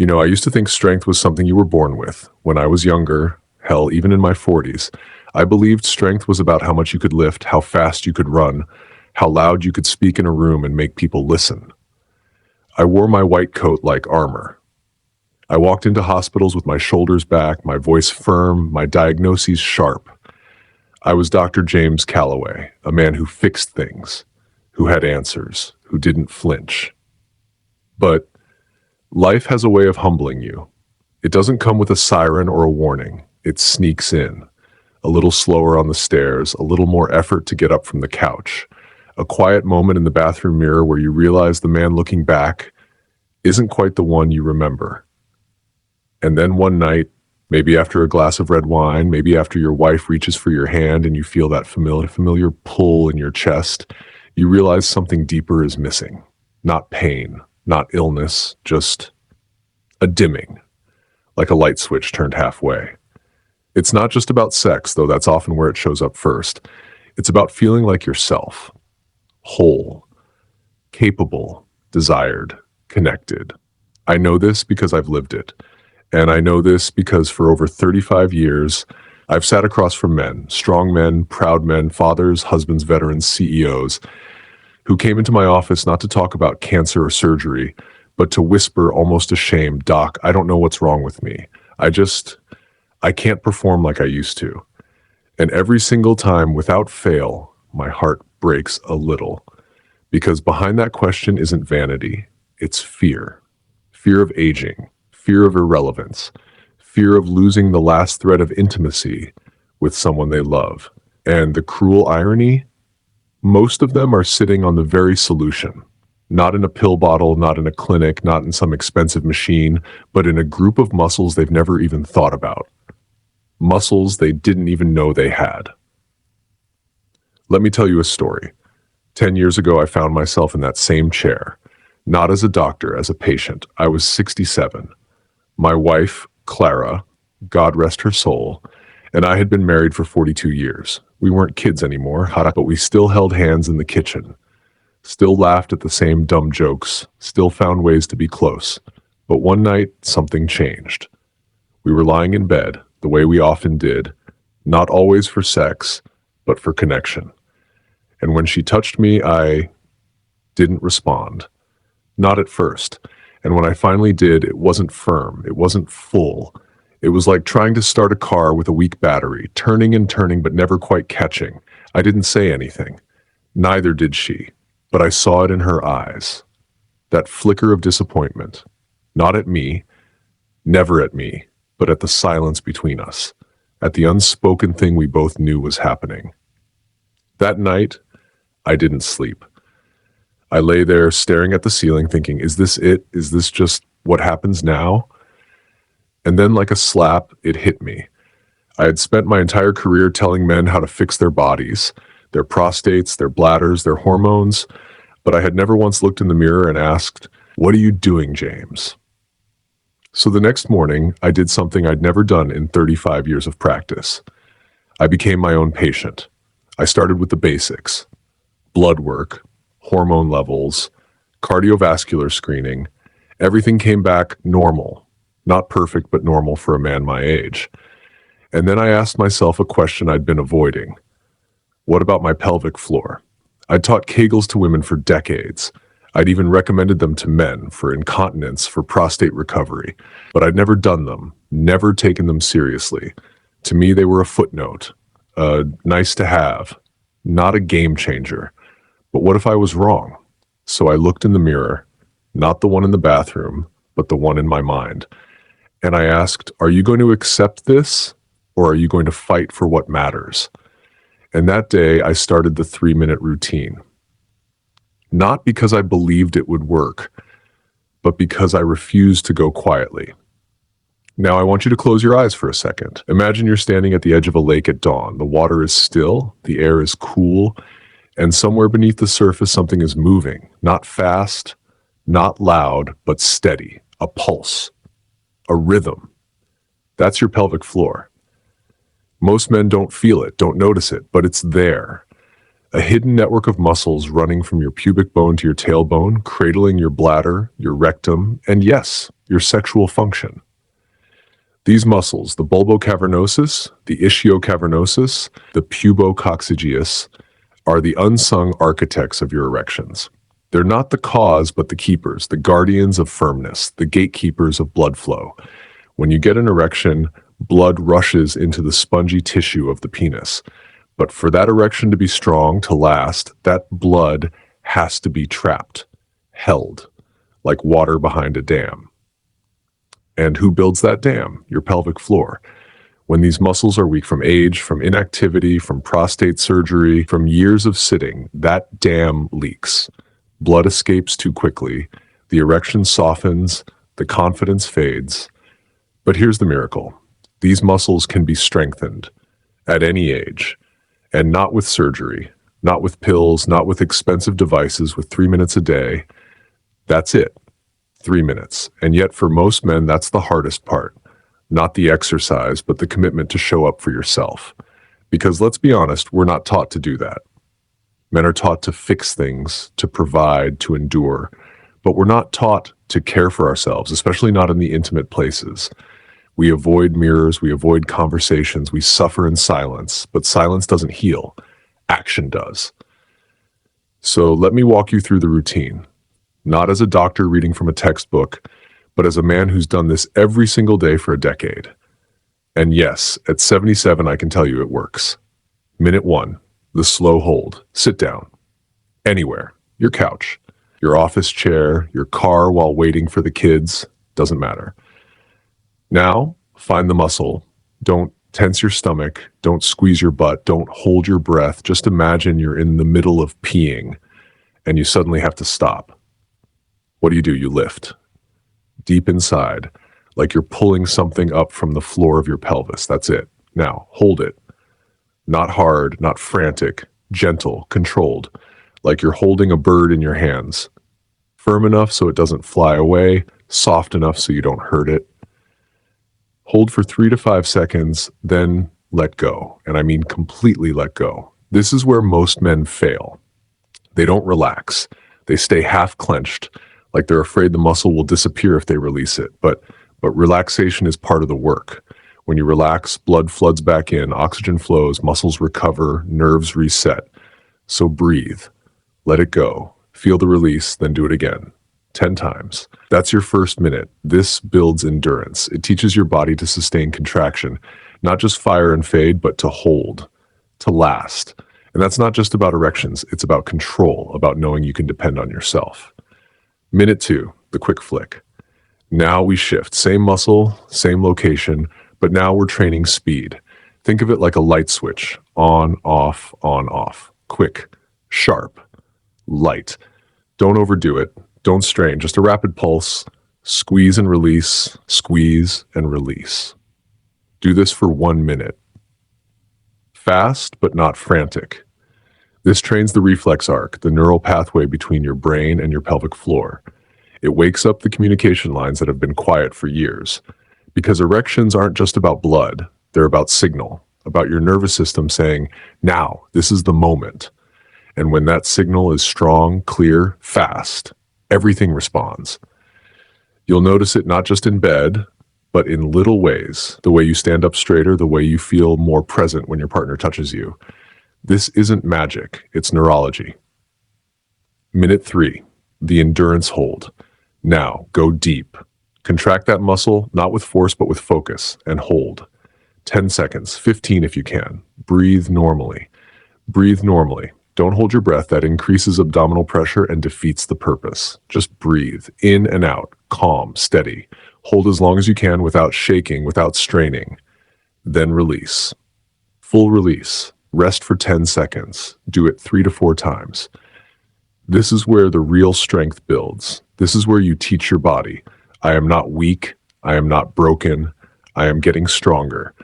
I used to think strength was something you were born with. When I was younger, hell, even in my 40s, I believed strength was about how much you could lift, how fast you could run, how loud you could speak in a room and make people listen. I wore my white coat like armor. I walked into hospitals with my shoulders back, my voice firm, my diagnoses sharp. I was Dr. James Calloway, a man who fixed things, who had answers, who didn't flinch. But life has a way of humbling you. It doesn't come with a siren or a warning. It sneaks in. A little slower on the stairs, a little more effort to get up from the couch. A quiet moment in the bathroom mirror where you realize the man looking back isn't quite the one you remember. And then one night, maybe after a glass of red wine, maybe after your wife reaches for your hand and you feel that familiar pull in your chest, you realize something deeper is missing. Not pain, not illness, just a dimming, like a light switch turned halfway. It's not just about sex, though that's often where it shows up first. It's about feeling like yourself, whole, capable, desired, connected. I know this because I've lived it. And I know this because for over 35 years, I've sat across from men, strong men, proud men, fathers, husbands, veterans, CEOs, who came into my office not to talk about cancer or surgery, but to whisper, almost ashamed, "Doc, I don't know what's wrong with me. I can't perform like I used to." And every single time, without fail, my heart breaks a little. Because behind that question isn't vanity, it's fear. Fear of aging, fear of irrelevance, fear of losing the last thread of intimacy with someone they love. And the cruel irony, most of them are sitting on the very solution. Not in a pill bottle, not in a clinic, not in some expensive machine, but in a group of muscles they've never even thought about. Muscles they didn't even know they had. Let me tell you a story. 10 years ago, I found myself in that same chair. Not as a doctor, as a patient. I was 67. My wife, Clara, God rest her soul, and I had been married for 42 years. We weren't kids anymore, but we still held hands in the kitchen. Still laughed at the same dumb jokes. Still found ways to be close. But one night, something changed. We were lying in bed, the way we often did, not always for sex, but for connection. And when she touched me, I didn't respond. Not at first. And when I finally did, it wasn't firm. It wasn't full. It was like trying to start a car with a weak battery, turning and turning, but never quite catching. I didn't say anything. Neither did she. But I saw it in her eyes. That flicker of disappointment. Not at me, never at me, but at the silence between us. At the unspoken thing we both knew was happening. That night, I didn't sleep. I lay there staring at the ceiling thinking, is this it? Is this just what happens now? And then like a slap, it hit me. I had spent my entire career telling men how to fix their bodies, their prostates, their bladders, their hormones, but I had never once looked in the mirror and asked, "What are you doing, James?" So the next morning, I did something I'd never done in 35 years of practice. I became my own patient. I started with the basics: blood work, hormone levels, cardiovascular screening. Everything came back normal. Not perfect, but normal for a man my age. And then I asked myself a question I'd been avoiding. What about my pelvic floor? I'd taught Kegels to women for decades. I'd even recommended them to men for incontinence, for prostate recovery. But I'd never done them, never taken them seriously. To me, they were a footnote, nice to have, not a game changer. But what if I was wrong? So I looked in the mirror, not the one in the bathroom, but the one in my mind. And I asked, are you going to accept this, or are you going to fight for what matters? And that day, I started the 3-minute routine. Not because I believed it would work, but because I refused to go quietly. Now I want you to close your eyes for a second. Imagine you're standing at the edge of a lake at dawn. The water is still, the air is cool, and somewhere beneath the surface something is moving. Not fast, not loud, but steady. A pulse. A rhythm. That's your pelvic floor. Most men don't feel it, don't notice it, but it's there. A hidden network of muscles running from your pubic bone to your tailbone, cradling your bladder, your rectum, and yes, your sexual function. These muscles, the bulbocavernosus, the ischiocavernosus, the pubococcygeus, are the unsung architects of your erections. They're not the cause, but the keepers, the guardians of firmness, the gatekeepers of blood flow. When you get an erection, blood rushes into the spongy tissue of the penis. But for that erection to be strong, to last, that blood has to be trapped, held, like water behind a dam. And who builds that dam? Your pelvic floor. When these muscles are weak from age, from inactivity, from prostate surgery, from years of sitting, that dam leaks. Blood escapes too quickly, the erection softens, the confidence fades. But here's the miracle. These muscles can be strengthened at any age, and not with surgery, not with pills, not with expensive devices with 3 minutes a day. That's it. 3 minutes. And yet for most men, that's the hardest part. Not the exercise, but the commitment to show up for yourself. Because let's be honest, we're not taught to do that. Men are taught to fix things, to provide, to endure. But we're not taught to care for ourselves, especially not in the intimate places. We avoid mirrors, we avoid conversations, we suffer in silence. But silence doesn't heal. Action does. So let me walk you through the routine. Not as a doctor reading from a textbook, but as a man who's done this every single day for a decade. And yes, at 77, I can tell you it works. Minute 1, the slow hold. Sit down. Anywhere. Your couch, your office chair, your car while waiting for the kids. Doesn't matter. Now, find the muscle. Don't tense your stomach. Don't squeeze your butt. Don't hold your breath. Just imagine you're in the middle of peeing and you suddenly have to stop. What do? You lift. Deep inside, like you're pulling something up from the floor of your pelvis. That's it. Now, hold it. Not hard, not frantic, gentle, controlled, like you're holding a bird in your hands. Firm enough so it doesn't fly away, soft enough so you don't hurt it. Hold for 3 to 5 seconds, then let go. And I mean completely let go. This is where most men fail. They don't relax. They stay half clenched, like they're afraid the muscle will disappear if they release it. But relaxation is part of the work. When you relax, blood floods back in, oxygen flows, muscles recover, nerves reset. So breathe, let it go, feel the release, then do it again. 10 times. That's your first minute. This builds endurance. It teaches your body to sustain contraction, not just fire and fade, but to hold, to last. And that's not just about erections. It's about control, about knowing you can depend on yourself. Minute 2, the quick flick. Now we shift. Same muscle, same location, but now we're training speed. Think of it like a light switch. On, off, on, off. Quick, sharp, light. Don't overdo it. Don't strain. Just a rapid pulse. Squeeze and release. Squeeze and release. Do this for 1 minute. Fast, but not frantic. This trains the reflex arc, the neural pathway between your brain and your pelvic floor. It wakes up the communication lines that have been quiet for years. Because erections aren't just about blood, they're about signal, about your nervous system saying, now, this is the moment. And when that signal is strong, clear, fast, everything responds. You'll notice it not just in bed, but in little ways. The way you stand up straighter, the way you feel more present when your partner touches you. This isn't magic, it's neurology. Minute 3, the endurance hold. Now, go deep. Contract that muscle, not with force, but with focus, and hold. 10 seconds, 15 if you can. Breathe normally. Breathe normally. Don't hold your breath. That increases abdominal pressure and defeats the purpose. Just breathe, in and out, calm, steady. Hold as long as you can without shaking, without straining. Then release. Full release. Rest for 10 seconds. Do it 3 to 4 times. This is where the real strength builds. This is where you teach your body, I am not weak, I am not broken, I am getting stronger.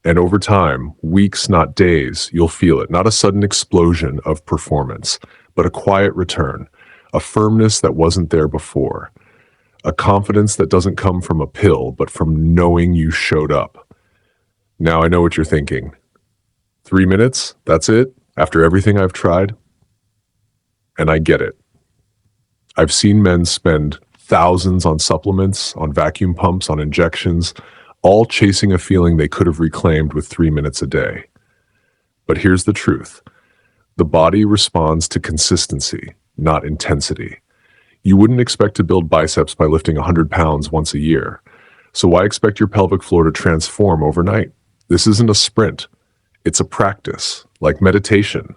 And over time, weeks, not days, you'll feel it. Not a sudden explosion of performance, but a quiet return, a firmness that wasn't there before, a confidence that doesn't come from a pill, but from knowing you showed up. Now I know what you're thinking. 3 minutes, that's it, after everything I've tried? And I get it. I've seen men spend thousands on supplements, on vacuum pumps, on injections, all chasing a feeling they could have reclaimed with 3 minutes a day. But here's the truth. The body responds to consistency, not intensity. You wouldn't expect to build biceps by lifting 100 pounds once a year. So why expect your pelvic floor to transform overnight? This isn't a sprint. It's a practice, like meditation,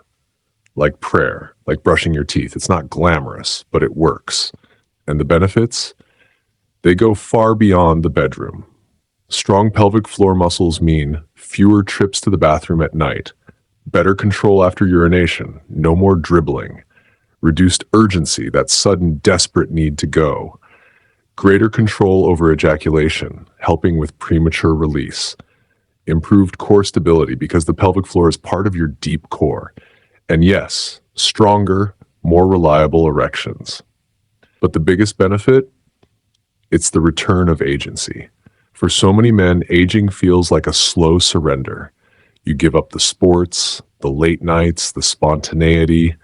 like prayer, like brushing your teeth. It's not glamorous, but it works. And the benefits? They go far beyond the bedroom. Strong pelvic floor muscles mean fewer trips to the bathroom at night, better control after urination, no more dribbling, reduced urgency, that sudden, desperate need to go, greater control over ejaculation, helping with premature release, improved core stability because the pelvic floor is part of your deep core, and yes, stronger, more reliable erections. But the biggest benefit? It's the return of agency. For so many men, aging feels like a slow surrender. You give up the sports, the late nights, the spontaneity,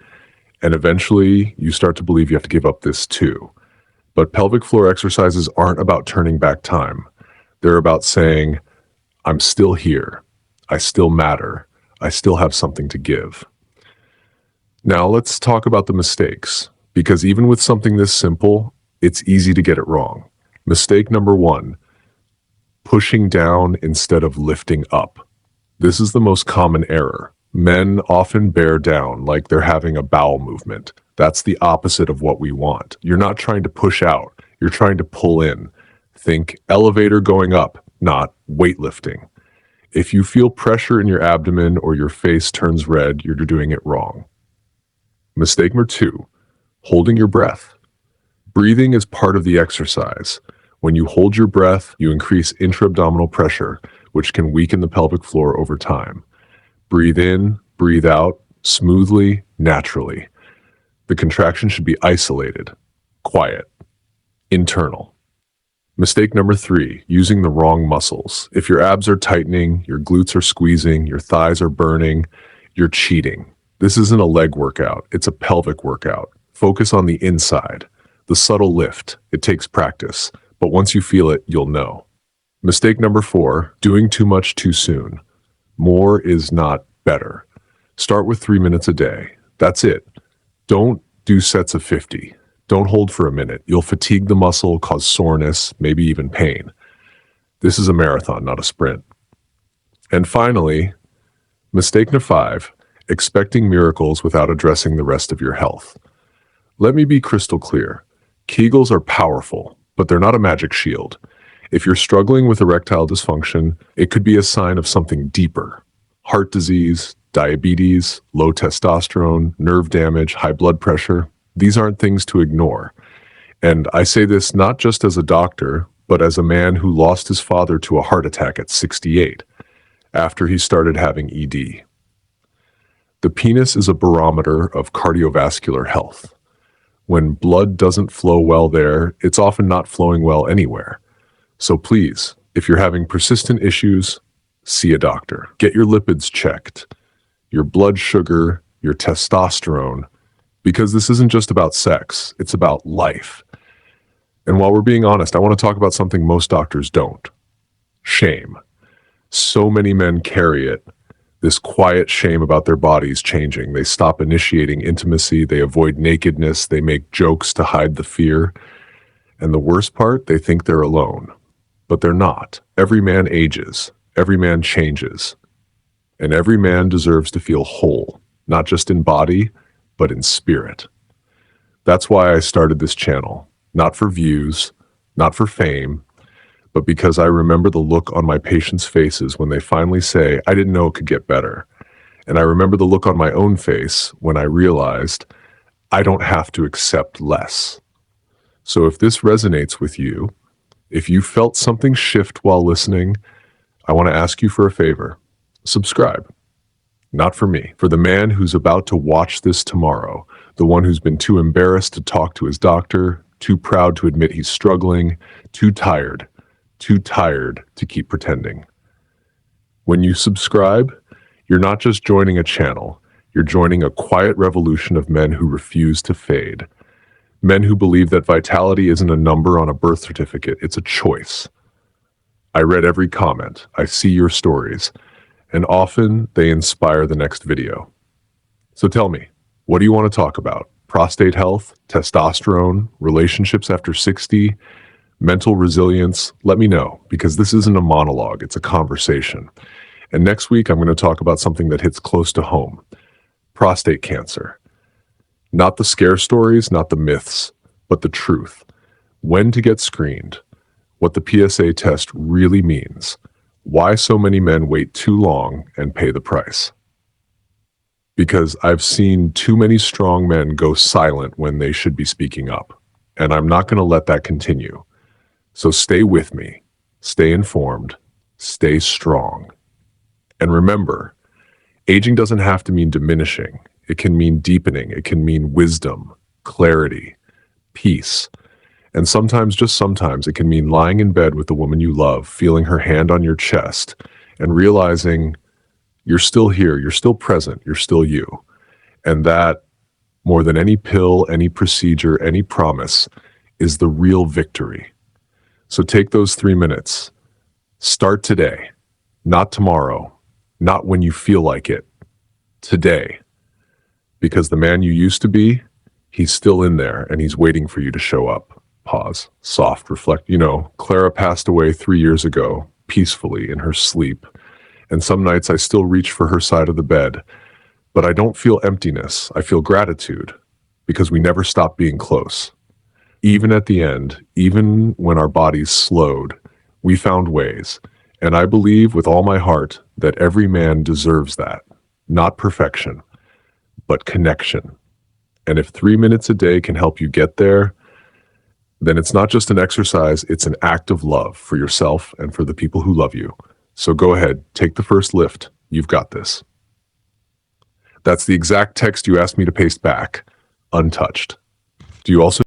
and eventually you start to believe you have to give up this too. But pelvic floor exercises aren't about turning back time. They're about saying, I'm still here. I still matter. I still have something to give. Now let's talk about the mistakes, because even with something this simple, it's easy to get it wrong. Mistake number 1, pushing down instead of lifting up. This is the most common error. Men often bear down like they're having a bowel movement. That's the opposite of what we want. You're not trying to push out. You're trying to pull in. Think elevator going up, not weightlifting. If you feel pressure in your abdomen or your face turns red, you're doing it wrong. Mistake number 2, holding your breath. Breathing is part of the exercise. When you hold your breath, you increase intra-abdominal pressure, which can weaken the pelvic floor over time. Breathe in, breathe out, smoothly, naturally. The contraction should be isolated, quiet, internal. Mistake number 3, using the wrong muscles. If your abs are tightening, your glutes are squeezing, your thighs are burning, you're cheating. This isn't a leg workout, it's a pelvic workout. Focus on the inside, the subtle lift. It takes practice, but once you feel it, you'll know. Mistake number 4, doing too much too soon. More is not better. Start with 3 minutes a day. That's it. Don't do sets of 50. Don't hold for a minute. You'll fatigue the muscle, cause soreness, maybe even pain. This is a marathon, not a sprint. And finally, mistake number 5, expecting miracles without addressing the rest of your health. Let me be crystal clear. Kegels are powerful, but they're not a magic shield. If you're struggling with erectile dysfunction, it could be a sign of something deeper. Heart disease, diabetes, low testosterone, nerve damage, high blood pressure. These aren't things to ignore. And I say this not just as a doctor, but as a man who lost his father to a heart attack at 68, after he started having ED. The penis is a barometer of cardiovascular health. When blood doesn't flow well there, it's often not flowing well anywhere. So please, if you're having persistent issues, see a doctor. Get your lipids checked, your blood sugar, your testosterone, because this isn't just about sex, it's about life. And while we're being honest, I want to talk about something most doctors don't. Shame. So many men carry it, this quiet shame about their bodies changing. They stop initiating intimacy, they avoid nakedness, they make jokes to hide the fear. And the worst part, they think they're alone. But they're not. Every man ages. Every man changes. And every man deserves to feel whole, not just in body, but in spirit. That's why I started this channel. Not for views, not for fame, but because I remember the look on my patients' faces when they finally say, I didn't know it could get better. And I remember the look on my own face when I realized I don't have to accept less. So if this resonates with you, if you felt something shift while listening, I want to ask you for a favor. Subscribe. Not for me, for the man who's about to watch this tomorrow, the one who's been too embarrassed to talk to his doctor, too proud to admit he's struggling, too tired to keep pretending. When you subscribe, you're not just joining a channel, you're joining a quiet revolution of men who refuse to fade. Men who believe that vitality isn't a number on a birth certificate, it's a choice. I read every comment, I see your stories, and often they inspire the next video. So tell me, what do you want to talk about? Prostate health, testosterone, relationships after 60, mental resilience? Let me know, because this isn't a monologue, it's a conversation. And next week, I'm going to talk about something that hits close to home: prostate cancer. Not the scare stories, not the myths, but the truth. When to get screened, what the PSA test really means, why so many men wait too long and pay the price. Because I've seen too many strong men go silent when they should be speaking up, and I'm not going to let that continue. So stay with me, stay informed, stay strong. And remember, aging doesn't have to mean diminishing. It can mean deepening. It can mean wisdom, clarity, peace. And sometimes, just sometimes, it can mean lying in bed with the woman you love, feeling her hand on your chest, and realizing you're still here, you're still present, you're still you. And that, more than any pill, any procedure, any promise, is the real victory. So take those 3 minutes. Start today, not tomorrow, not when you feel like it. Today. Because the man you used to be, he's still in there and he's waiting for you to show up. Pause, soft, reflect. Clara passed away 3 years ago, peacefully in her sleep. And some nights I still reach for her side of the bed, but I don't feel emptiness. I feel gratitude, because we never stopped being close. Even at the end, even when our bodies slowed, we found ways. And I believe with all my heart that every man deserves that. Not perfection, but connection. And if 3 minutes a day can help you get there, then it's not just an exercise, it's an act of love for yourself and for the people who love you. So go ahead, take the first lift. You've got this. That's the exact text you asked me to paste back, untouched. Do you also